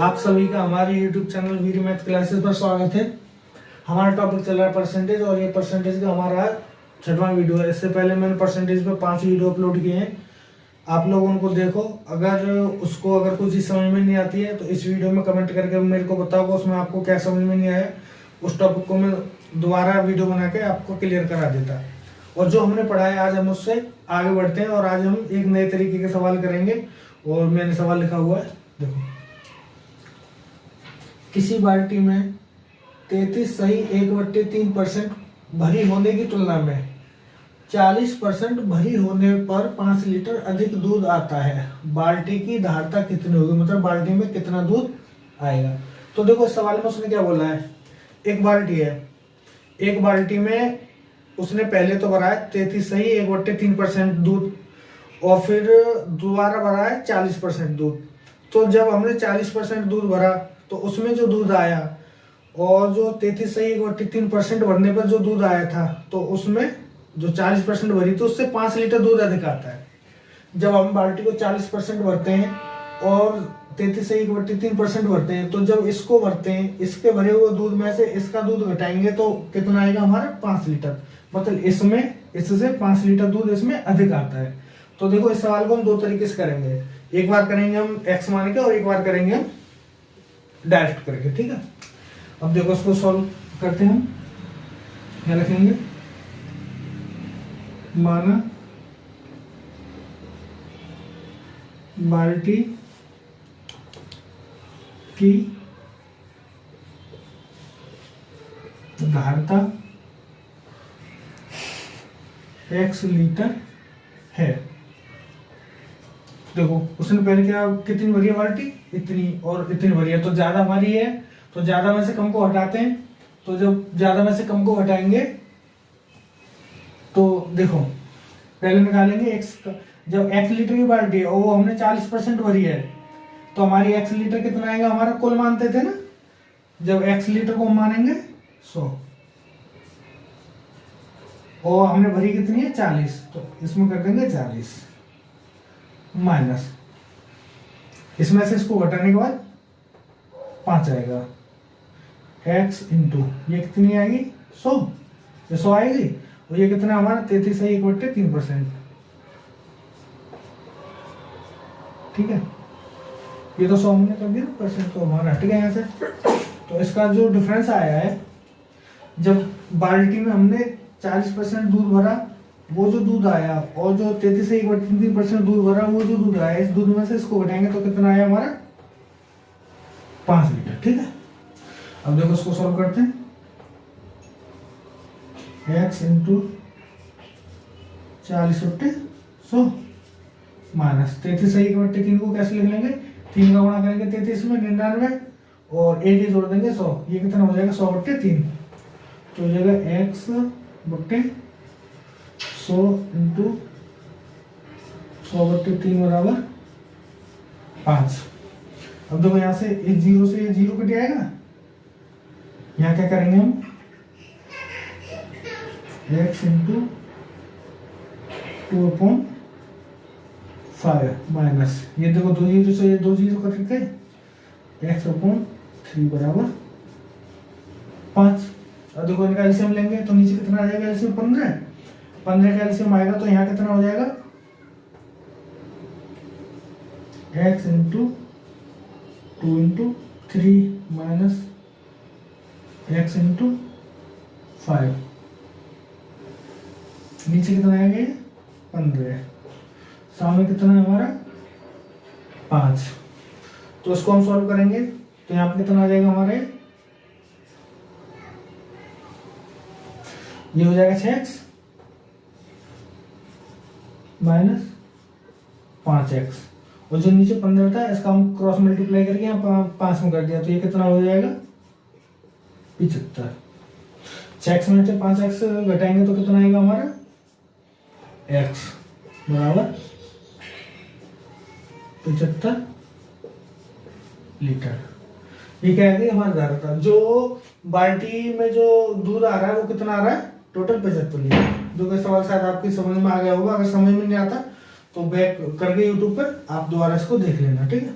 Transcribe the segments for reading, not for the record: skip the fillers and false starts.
आप सभी का हमारे YouTube चैनल वीर मैथ क्लासेस पर स्वागत है। हमारा टॉपिक चल रहा है परसेंटेज और ये परसेंटेज का हमारा 6वां वीडियो है। इससे पहले मैंने परसेंटेज पे 5 वीडियो अपलोड किए हैं, आप लोग उनको देखो। अगर कुछ चीज़ समझ में नहीं आती है तो इस वीडियो में कमेंट करके मेरे को बताओ उसमें आपको क्या समझ में नहीं आया। उस टॉपिक को मैं दोबारा वीडियो बना के आपको क्लियर करा देता। और जो हमने पढ़ा है आज हम उससे आगे बढ़ते हैं और आज हम एक नए तरीके के सवाल करेंगे। और मैंने सवाल लिखा हुआ है, देखो। किसी बाल्टी में 33 सही 1/3% भरी होने की तुलना में 40% भरी होने पर 5 लीटर अधिक दूध आता है। बाल्टी की धारता कितनी होगी, मतलब बाल्टी में कितना दूध आएगा। तो देखो इस सवाल में उसने क्या बोला है, एक बाल्टी है, एक बाल्टी में उसने पहले तो भरा है 33 सही 1/3% दूध और फिर दोबारा भरा है 40% दूध। तो जब हमने 40% दूध भरा तो उसमें जो दूध आया और जो 33 सही 1/3% भरने पर जो दूध आया था तो उसमें जो 40% भरी तो उससे 5 लीटर दूध अधिक आता है। जब हम बाल्टी को 40% भरते हैं और 33 सही 1/3% भरते हैं तो जब इसको भरते हैं इसके भरे हुए दूध में से इसका दूध घटाएंगे तो कितना आएगा हमारा 5 लीटर। मतलब इससे 5 लीटर दूध इसमें अधिक आता है। तो देखो इस सवाल को हम दो तरीके से करेंगे, एक बार करेंगे हम x मान के और एक बार करेंगे हम डायरेक्ट करके, ठीक है। अब देखो इसको सॉल्व करते हैं हम। क्या लिखेंगे, माना बाल्टी की धारता x लीटर है। देखो उसने पहले क्या कितनी भरी है बाल्टी, इतनी और इतनी भरी है तो ज्यादा भरी है तो ज्यादा में से कम को हटाते हैं। तो जब ज्यादा में से कम को हटाएंगे तो देखो पहले निकालेंगे x का। जब x लीटर की बाल्टी है और वो हमने 40% भरी है तो हमारी x लीटर कितना आएगा, हमारा कुल मानते थे ना। जब x लीटर को हम मानेंगे 100 और हमने भरी कितनी है 40, तो इसमें कर देंगे 40 माइनस, इसमें से इसको घटाने के बाद 5 आएगा। x इंटू ये कितनी आएगी 100, ये 100 आएगी और ये कितना हमारा 33 सही 1/3%, ठीक है। ये तो 100 हमने कर दिया परसेंट तो हमारा हट गया यहाँ से। तो इसका जो डिफरेंस आया है, जब बाल्टी में हमने 40% दूध भरा वो जो दूध आया और जो 33 से 1/3% दूध भरा वो जो दूध आया, इस दूध में से इसको घटाएंगे तो कितना आया हमारा 5 लीटर, ठीक है। अब देखो इसको सॉल्व करते हैं। x इंटू 40/100 माइनस 33 सही 1/3 को कैसे लिख लेंगे, 3 का गुणा करेंगे 33 में 99 और 1 ही जोड़ देंगे 100, ये कितना हो जाएगा 100/3। तो हो जाएगा x/100 इंटू 100/3 बराबर 5। अब देखो यहाँ से इस 0 से ये 0 कट जाएगा, यहाँ क्या करेंगे हम x इंटू 2/5 माइनस ये देखो 2 0 से ये 2 0 कट गए, x/3 बराबर 5। अब देखो इनका एलसीएम लेंगे तो नीचे कितना आ जाएगा, एलसीएम 15 का एलसीएम आएगा तो यहाँ कितना हो जाएगा x into 2 into 3 minus x into 5, नीचे कितना आएगा 15, सामने कितना है हमारा 5। तो इसको हम सॉल्व करेंगे तो यहाँ पे कितना आ जाएगा हमारे, ये हो जाएगा 6x माइनस 5x और जो नीचे 15 था इसका हम क्रॉस मल्टीप्लाई करके यहाँ 5 में कर दिया तो ये कितना हो जाएगा 75। 6x में से 5x घटाएंगे तो कितना आएगा हमारा x बराबर 75 लीटर। ये क्या है हमारा धारता, जो बाल्टी में जो दूध आ रहा है वो कितना आ रहा है टोटल 75 लीटर। जो कि सवाल शायद आपकी समझ में आ गया होगा, अगर समझ में नहीं आता तो बैक करके यूट्यूब पर आप दोबारा इसको देख लेना, ठीक है।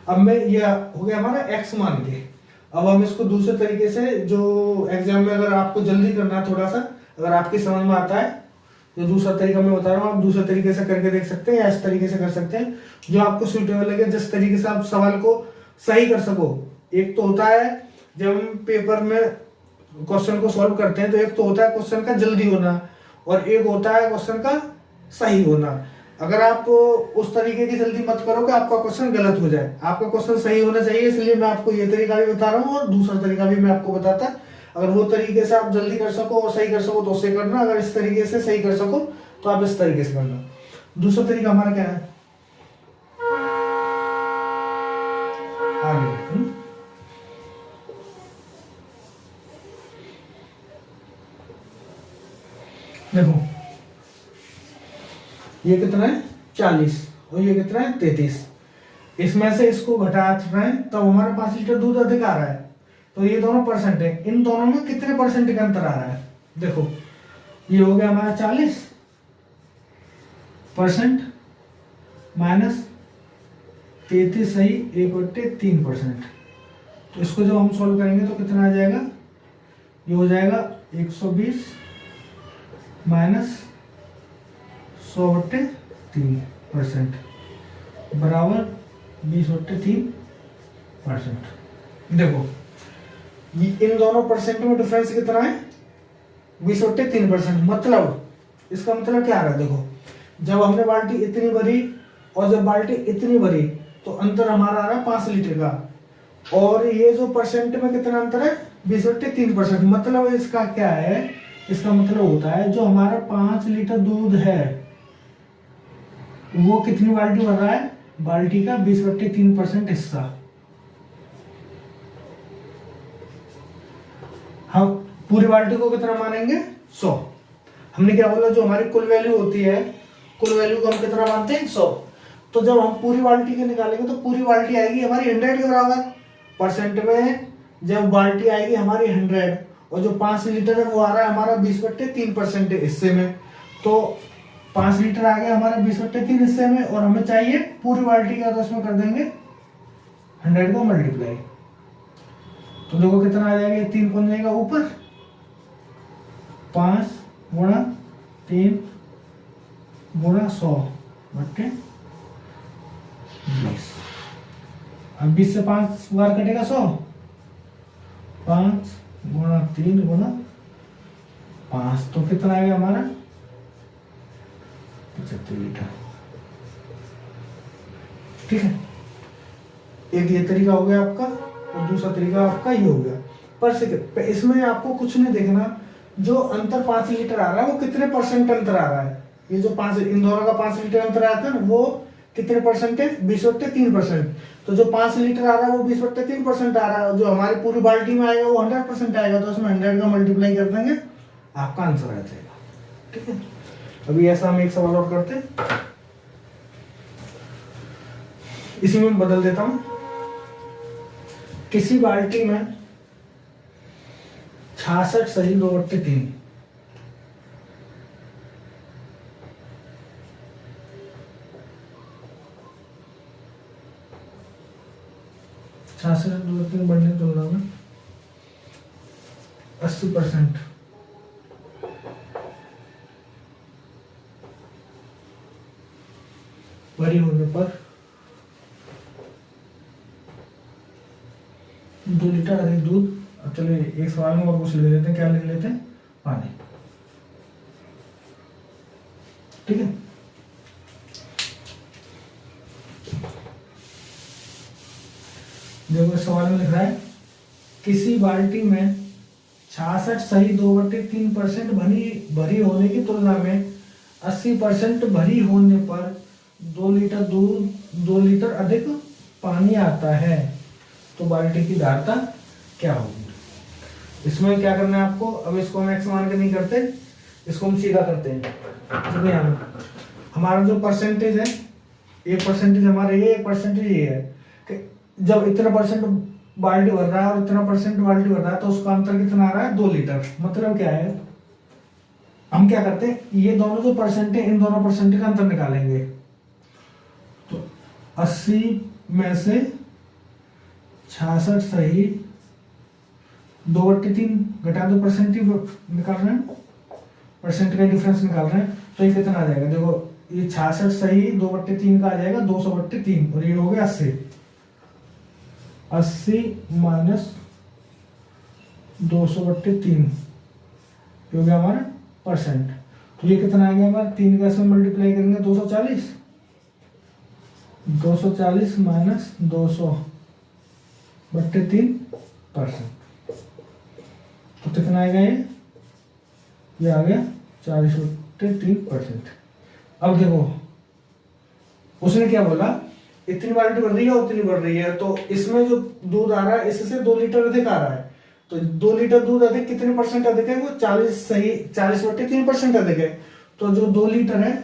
अब मैं ये हो गया हमारा x मान के। अब हम इसको दूसरे तरीके से, जो एग्जाम में अगर आपको जल्दी करना है थोड़ा सा, अगर आपकी समझ में आता है, जो दूसरा तरीका मैं बता रहा हूँ आप दूसरे तरीके से करके देख सकते हैं या इस तरीके से कर सकते हैं, जो आपको सूटेबल लगे, जिस तरीके से आप सवाल को सही कर सको। एक तो होता है जब हम पेपर में क्वेश्चन को सॉल्व करते हैं, तो एक तो होता है क्वेश्चन का जल्दी होना और एक होता है क्वेश्चन का सही होना। अगर आप उस तरीके की जल्दी मत करो कि आपका क्वेश्चन गलत हो जाए, आपका क्वेश्चन सही होना चाहिए, इसलिए मैं आपको ये तरीका भी बता रहा हूँ और दूसरा तरीका भी मैं आपको बताता। अगर वो तरीके से आप जल्दी कर सको और सही कर सको तो उससे करना, अगर इस तरीके से सही कर सको तो आप इस तरीके से करना। दूसरा तरीका हमारा क्या है, आगे देखो, ये कितना है 40 और ये कितना है 33। इसमें से इसको घटा रहे हैं तब हमारे 5 लीटर दूध अधिक आ रहा है, तो ये दोनों परसेंट है, इन दोनों में कितने परसेंट का अंतर आ रहा है। देखो ये हो गया हमारा 40% माइनस 33 सही 1/3%। तो इसको जब हम सॉल्व करेंगे तो कितना आ जाएगा, ये हो जाएगा 120 माइनस 100/3% बराबर 20/3%। देखो इन दोनों परसेंट में डिफरेंस कितना है 20/3%। मतलब इसका मतलब क्या आ रहा है, देखो जब हमने बाल्टी इतनी भरी और जब बाल्टी इतनी भरी तो अंतर हमारा आ रहा है 5 लीटर का, और ये जो परसेंट में कितना अंतर है 20/3%। मतलब इसका क्या है, इसका मतलब होता है जो हमारा 5 लीटर दूध है वो कितनी बाल्टी भर रहा है, बाल्टी का 20/3% हिस्सा। हम पूरी बाल्टी को कितना मानेंगे 100। हमने क्या बोला, जो हमारी कुल वैल्यू होती है, कुल वैल्यू को हम कितना मानते हैं 100। तो जब हम पूरी बाल्टी के निकालेंगे तो पूरी बाल्टी आएगी हमारी 100 के बराबर। परसेंट में जब बाल्टी आएगी हमारी 100 और जो 5 लीटर है वो आ रहा है हमारा 20/3% हिस्से में, तो 5 लीटर आ गया हमारा 20/3 हिस्से में और हमें चाहिए पूरी बाल्टी का, तो उसमें कर देंगे 100 को मल्टीप्लाई। तो देखो कितना आ जाएगा, 3 कौन जाएगा ऊपर, 5 गुणा 3 गुणा 100/20। अब 20 से 5 बार कटेगा 100, 5 गुणा 3 गुणा 5, तो कितना आएगा हमारा 75 लीटर। ठीक है, एक ये तरीका हो गया आपका और दूसरा तरीका आपका ये हो गया। पर इसमें आपको कुछ नहीं देखना, जो अंतर 5 लीटर आ रहा है वो कितने परसेंट अंतर आ रहा है। ये जो 5 इन दोनों का 5 लीटर अंतर आता है वो कितने परसेंट है 20/3%। तो जो 5 लीटर आ रहा है वो 20/3% आ रहा है, जो हमारी पूरी बाल्टी में आएगा वो 100% आएगा, तो उसमें 100 का मल्टीप्लाई कर देंगे आपका आंसर आ जाएगा। ठीक है, अभी ऐसा हम एक सवाल और करते हैं, इसी में बदल देता हूं। किसी बाल्टी में 66 सही 2/3 66 2/3 बढ़ने की तुलना में 80% भरी होने पर 2 लीटर अधिक दूध। अब चलिए एक सवाल में और कुछ ले लेते हैं, क्या ले लेते हैं, पानी। ठीक है, देखो सवाल में लिख रहा है किसी बाल्टी में 66 सही 2/3% भरी होने की तुलना में 80% भरी होने पर 2 लीटर दूध 2 लीटर अधिक पानी आता है, तो बाल्टी की धारता क्या होगी। इसमें क्या करना है आपको, अब इसको हम एक्स मान के नहीं करते, इसको हम सीधा करते हैं। तो यहाँ हमारा जो परसेंटेज है, एक परसेंटेज हमारा ये, एक परसेंटेज ये है कि जब इतना परसेंट बाल्टी भर रहा है और इतना परसेंट बाल्टी भर रहा है तो उसका अंतर कितना आ रहा है 2 लीटर। मतलब क्या है, हम क्या करते हैं, ये दोनों जो परसेंट है इन दोनों परसेंट का अंतर निकालेंगे। तो 80 में से 66 सही 2/3 घटा दो, परसेंट ही निकाल रहे हैं, परसेंट का डिफरेंस निकाल रहे हैं। तो ये कितना आ जाएगा, देखो ये 66 सही 2/3 का आ जाएगा 200/3 और ये हो गया 80। 80 माइनस 200/3 हो गया हमारा परसेंट। तो ये कितना आ गया हमारा, 3 का इसमें मल्टीप्लाई करेंगे 240, 240 माइनस 200/3%। तो कितना आएगा ये आ गया 40/3%। अब देखो उसने क्या बोला, इतनी बाल्टी बढ़ रही है उतनी बढ़ रही है, तो इसमें जो दूध आ रहा है इससे 2 लीटर अधिक आ रहा है। तो 2 लीटर दूध अधिक कितने परसेंट अधिक है, वो 40 सही 40/3% अधिक है। तो जो 2 लीटर है,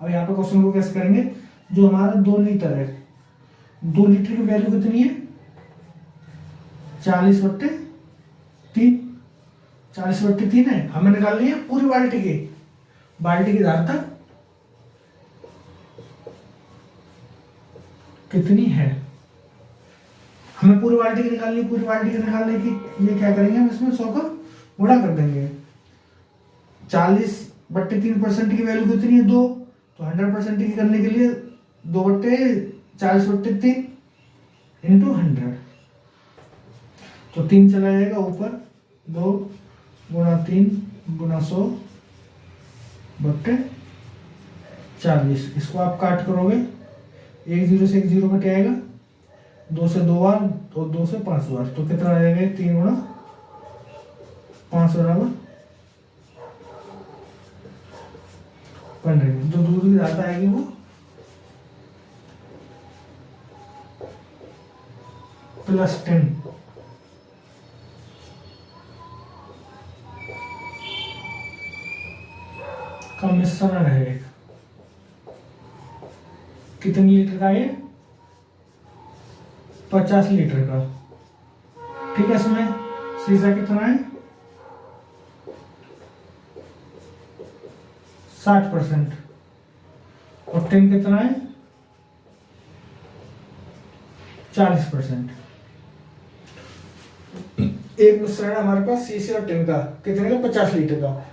अब यहाँ पे क्वेश्चन को कैसे करेंगे, जो हमारा 2 लीटर है, 2 लीटर की वैल्यू कितनी है 40/3, 40/3 है। हमें निकालनी है पूरी बाल्टी की धारता कितनी है, हमें पूरी बाल्टी की निकालनी है। पूरी बाल्टी की निकालने की ये क्या करेंगे, हम इसमें 100 का गुणा कर देंगे। 40/3% की वैल्यू कितनी है 2, तो 100% की करने के लिए 2/40/3 इंटू 100, तो 3 चला जाएगा ऊपर, 2 गुणा 3 गुणा 100/40। इसको आप काट करोगे, 1 0 से 1 0 कट आएगा, 2 से 2 बार और 2 से 5 बार, तो कितना आ जाएगा 3 गुणा 5 बराबर 15। जो दूध की धारता आएगी वो +10 का मिश्रण है। कितने लीटर का ये 50 लीटर का, ठीक है। इसमें सीसा कितना है 60% और टिन कितना है 40%। एक मिश्रण है हमारे पास सीसे और टिन का, कितने का 50 लीटर का।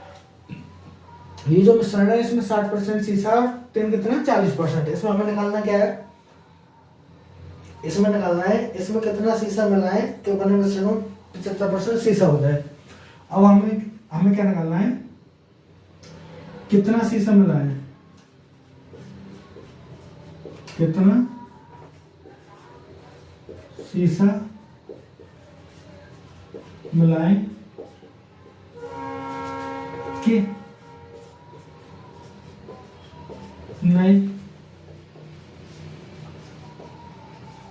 ये जो मिश्रण है इसमें 60% सीसा और टिन कितना 40%। इसमें हमें निकालना क्या है, इसमें निकालना है इसमें कितना सीसा मिला है कि बने मिश्रण में 75% सीसा हो जाए। अब हमें क्या निकालना है, कितना सीसा मिला है, कितना सीसा मिलाएं कि नए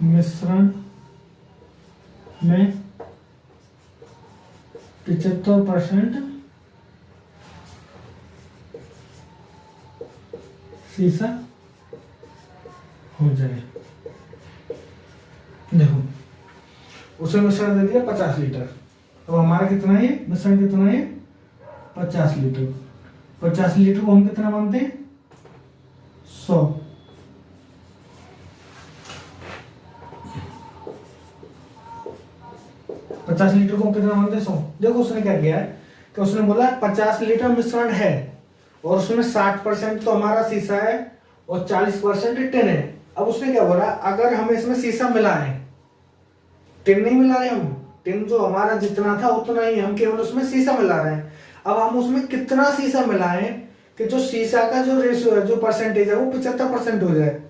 मिश्रण में 75% सीसा हो जाए। देखो उसे मिश्रण दे दिया 50 लीटर, तो हमारा कितना है मिश्रण कितना है 50 लीटर। 50 लीटर को हम कितना मानते हैं 100। 50 लीटर को कितना मानते हैं 100। देखो उसने क्या किया है कि उसने बोला 50 लीटर मिश्रण है और उसमें 60% तो हमारा सीसा है और 40% टिन है। अब उसने क्या बोला, अगर हमें इसमें सीसा मिला है, टिन नहीं मिला रहे हम, टिन जो हमारा जितना था उतना ही, हम केवल उसमें सीसा मिला रहे हैं। अब हम उसमें कितना सीसा मिलाएं कि जो सीसा का जो रेशियो है, जो परसेंटेज है वो 75% हो जाए।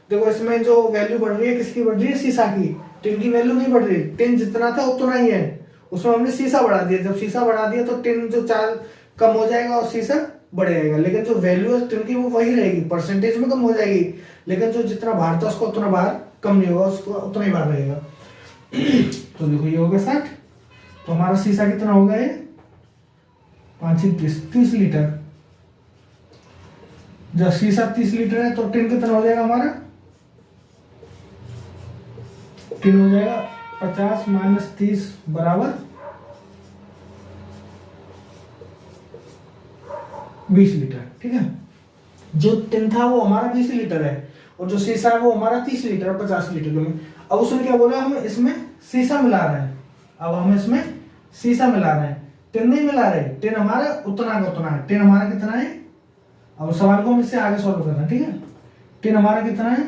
देखो इसमें जो वैल्यू बढ़ रही है किसकी बढ़ रही है, सीसा की। टिन की वैल्यू नहीं बढ़ रही, टिन जितना था उतना ही है, उसमें हमने सीसा बढ़ा दिया। जब सीसा बढ़ा दिया तो टिन जो चाल कम हो जाएगा और सीसा बढ़ जाएगा, लेकिन जो वैल्यू है टिन की वो वही रहेगी, परसेंटेज में कम हो जाएगी, लेकिन जो जितना भार था उसको उतना भार कम नहीं होगा, उसको उतना ही भार रहेगा। तो देखो ये हो गया 60, तो हमारा सीसा कितना होगा ये 5 30 लीटर। जब सीसा 30 लीटर है तो टिन कितना हो जाएगा हमारा, टिन हो जाएगा 50 माइनस 30 बराबर 20 लीटर, ठीक है। जो टिन था वो हमारा 20 लीटर है और जो सीसा है वो हमारा 30 लीटर 50 लीटर में। अब उसने क्या बोला, हम इसमें शीशा मिला रहे हैं, अब हम इसमें शीशा मिला रहे हैं, टिन नहीं मिला रहे, टिन हमारा उतना का उतना है, टिन हमारा कितना है, अब सवाल को हम इससे आगे सॉल्व करना है, ठीक है। टिन हमारा कितना है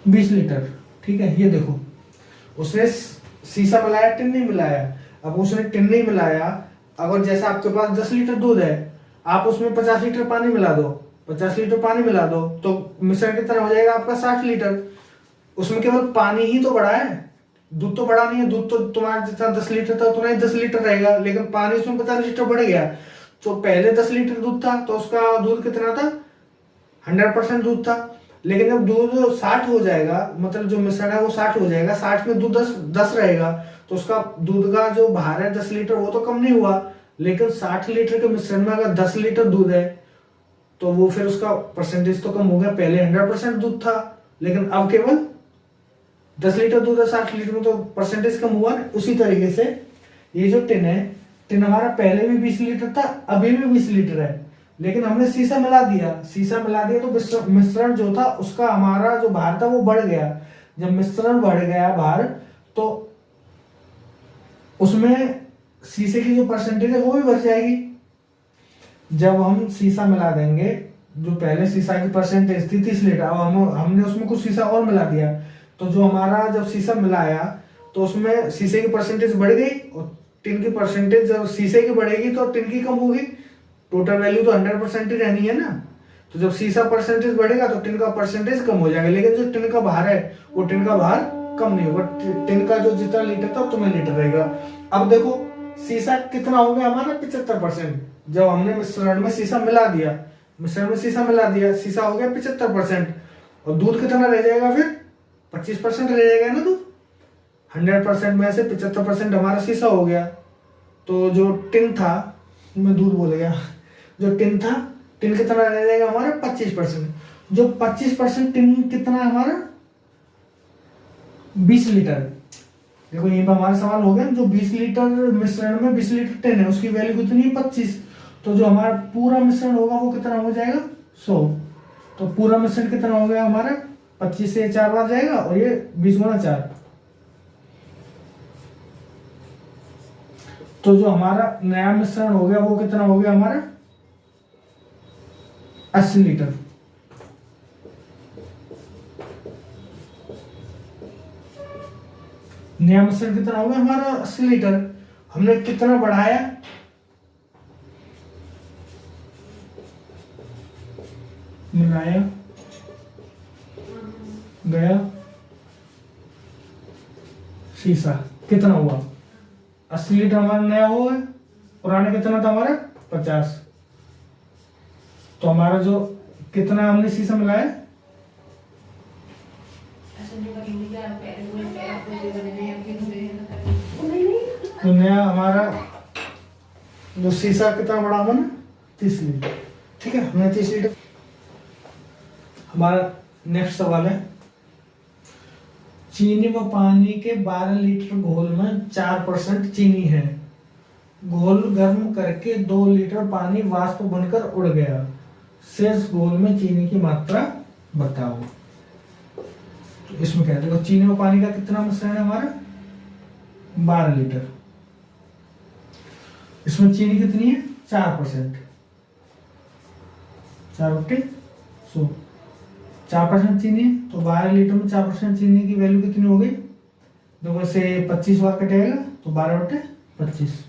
20 लीटर, ठीक है। ये देखो उसने शीशा मिलाया, टिन नहीं मिलाया। अब उसने टिन नहीं मिलाया, अगर जैसा आपके पास 10 लीटर दूध है, आप उसमें 50 लीटर पानी मिला दो, 50 लीटर पानी मिला दो, तो मिश्रण कितना हो जाएगा आपका 60 लीटर। उसमें केवल पानी ही तो बढ़ा है, दूध तो बढ़ा नहीं है। दूध तो तुम्हारा जितना 10 लीटर था उतना ही 10 लीटर रहेगा, लेकिन पानी उसमें 50 लीटर बढ़ गया। तो पहले 10 लीटर दूध था तो उसका दूध कितना था, 100% दूध था। लेकिन जब दूध 60 हो जाएगा, मतलब जो मिश्रण है वो 60 हो जाएगा, 60 में दूध 10 रहेगा, तो उसका दूध का जो भार है 10 लीटर वो तो कम नहीं हुआ। लेकिन 60 लीटर के मिश्रण में अगर 10 लीटर दूध है तो वो फिर उसका परसेंटेज तो कम हो गया। पहले 100% दूध था, लेकिन अब केवल 10 लीटर दूध है 60 लीटर में, तो परसेंटेज कम हुआ। उसी तरीके से ये जो टिन है, टिन हमारा पहले भी 20 लीटर था, अभी भी 20 लीटर है, लेकिन हमने शीशा मिला दिया, शीशा मिला दिया तो मिश्रण जो था उसका हमारा जो भार था वो बढ़ गया। जब मिश्रण बढ़ गया भार, तो उसमें शीशे की जो परसेंटेज है वो भी बढ़ जाएगी। जब हम शीशा मिला देंगे, जो पहले शीशा की परसेंटेज थी 30 लीटर, अब हमने उसमें कुछ शीशा और मिला दिया, तो जो हमारा जब शीशा मिलाया तो उसमें शीशे की परसेंटेज बढ़ गई, और टिन की परसेंटेज जब शीशे की बढ़ेगी तो टिन की कम होगी। टोटल वैल्यू तो 100% ही रहनी है ना। तो जब शीशा परसेंटेज बढ़ेगा तो टिन का परसेंटेज कम हो जाएगा, लेकिन जो टिन का भार है वो टिन का भार कम नहीं होगा। टिन का जो जितना लीटर था उतना लीटर रहेगा। अब देखो शीशा कितना हो गया हमारा 75%। जब हमने मिश्रण में शीशा मिला दिया, मिश्रण में शीशा मिला दिया, शीशा हो गया 75%, और दूध कितना रह जाएगा फिर 25% रह जाएगा ना। दूध 100% में से 75% हमारा शीशा हो गया। तो जो टिन था, मैं दूध बोल गया, जो टिन था, टिन कितना रह जाएगा हमारा 25%। जो 25% टिन कितना है हमारा 20 लीटर। देखो यहीं पर हमारा सवाल हो गया, जो 20 लीटर मिश्रण में 20 लीटर टिन है उसकी वैल्यू कितनी है 25। तो जो हमारा पूरा मिश्रण होगा वो कितना हो जाएगा 100। तो पूरा मिश्रण कितना हो गया हमारा 25 से 4 बार जाएगा, और ये 20 गुना 4। तो जो हमारा नया मिश्रण हो गया वो कितना हो गया हमारा 80 लीटर। नया मिश्रण कितना हो गया हमारा 80 लीटर। हमने कितना बढ़ाया, मिलाया गया शीशा, कितना हुआ 80 लीटर हमारा नया हुआ है, पुराना कितना था हमारा 50। तो हमारा जो कितना हमने शीशा मिलाया, तो नया हमारा जो शीशा कितना बड़ा हुआ ना 30 लीटर। ठीक है, हमने 30 लीटर। हमारा नेक्स्ट सवाल है, चीनी व पानी के 12 लीटर घोल में 4% चीनी है। घोल गर्म करके 2 लीटर पानी वाष्प बनकर उड़ गया। शेष घोल में चीनी की मात्रा बताओ। तो इसमें क्या है, देखो चीनी व पानी का कितना मिश्रण है हमारा 12 लीटर। इसमें चीनी कितनी है 4%, 4/100, 4% चीनी है, तो 12 लीटर में 4% चीनी की वैल्यू कितनी हो गई। देखो से 25 बार कटेगा तो 12/25,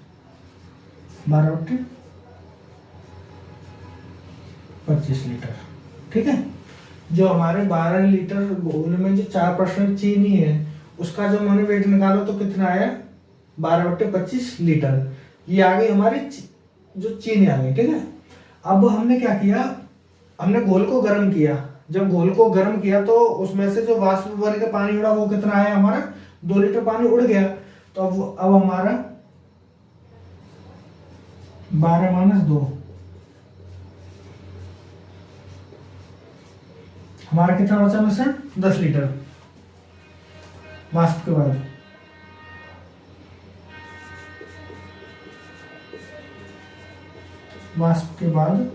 12/25 लीटर। ठीक है, जो हमारे 12 लीटर घोल में जो 4% चीनी है उसका जो मैंने वेट निकालो तो कितना आया 12/25 लीटर। ये आ गई हमारी जो चीनी आ गई। ठीक है, अब हमने क्या किया, हमने घोल को गर्म किया। जब घोल को गर्म किया तो उसमें से जो वाष्प बन के पानी उड़ा वो कितना आया हमारा 2 लीटर पानी उड़ गया। तो अब हमारा 12 - 2 हमारा कितना बचा मिश्रण 10 लीटर वाष्प के बाद। वाष्प के बाद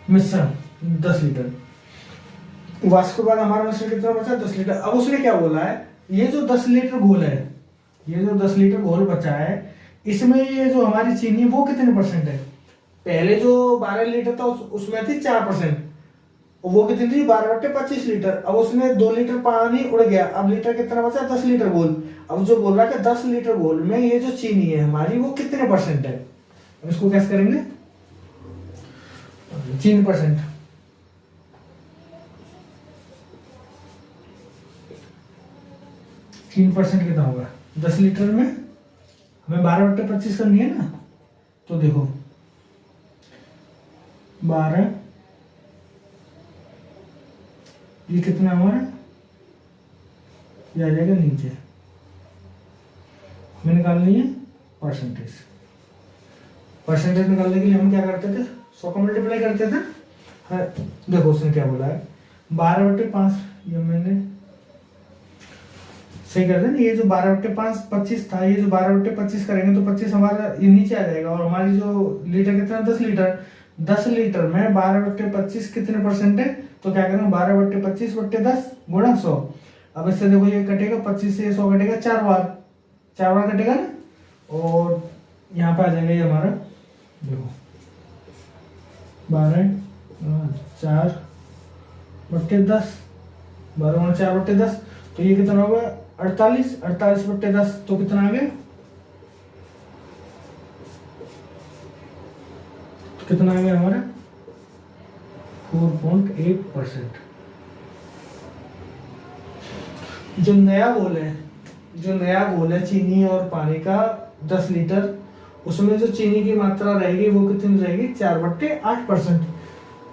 मिश्रण 10 लीटर। वाष्प के बाद हमारा मिश्रण कितना बचा? 10 लीटर। अब उसने क्या बोला है, ये जो 10 लीटर घोल है, ये जो 10 लीटर घोल बचा है, इसमें ये जो हमारी चीनी वो कितने परसेंट है? पहले जो 12 लीटर था उसमें थी 4%, वो कितनी थी? 12/25 लीटर। अब उसमें 2 लीटर पानी उड़ गया, अब लीटर कितना बचा? 10 लीटर घोल। अब जो बोल रहा है कि 10 लीटर घोल में ये जो चीनी है हमारी वो कितने परसेंट है? अब इसको कैसे करेंगे? चीनी परसेंट, चीनी परसेंट कितना होगा? 10 लीटर में हमें 12/25 करनी है ना, तो देखो 12, ये कितना हमारा, ये आ जाएगा नीचे, हमें निकालनी है परसेंटेज। परसेंटेज निकालने के लिए हम क्या करते थे? 100 का मल्टीप्लाई करते थे। हाँ, देखो उसने क्या बोला है, 12/5, ये मैंने सही कर देना। ये जो 12/5 25 था, ये जो 12/25 करेंगे तो 25 हमारा ये नीचे आ जाएगा, और हमारी जो लीटर कितना? 10 लीटर। 10 लीटर में 12/25 कितने परसेंट है? तो क्या करेंगे? 12/25/10 गुणा 100। अब इससे देखो ये कटेगा, 25 से 100 कटेगा 4 बार, 4 बार कटेगा ना, और यहाँ पे आ जाएगा ये हमारा, देखो 12 4/10, 12 4/10, तो ये कितना होगा? 48/10, तो कितना आ गया? तो कितना आ गया हमारा? 4.8%। जो नया घोल है चीनी और पानी का 10 लीटर, उसमें जो चीनी की मात्रा रहेगी वो कितनी रहेगी? 4/8%।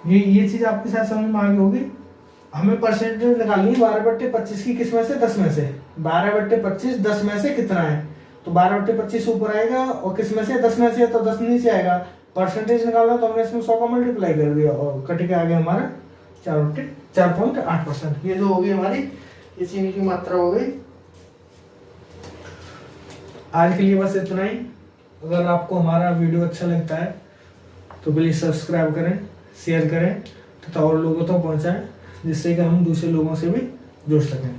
ये चीज आपके साथ समझ में आ गई होगी। हमें परसेंटेज निकालनी है 12/25 की, किस में से? 10 में से। 12/25 10 में से कितना है? तो 12/25 ऊपर आएगा, और किस में से? 10 में से, तो 10 नीचे आएगा। परसेंटेज निकालना तो हमने इसमें 100 का मल्टीप्लाई कर दिया, और कट के आ गया हमारा 4.8%। ये जो होगी हमारी, ये चीनी की मात्रा हो गई। आज के लिए बस इतना ही। अगर आपको हमारा वीडियो अच्छा लगता है तो प्लीज़ सब्सक्राइब करें, शेयर करें तथा और लोगों तक पहुंचाएं, जिससे कि हम दूसरे लोगों से भी जुड़ सकें।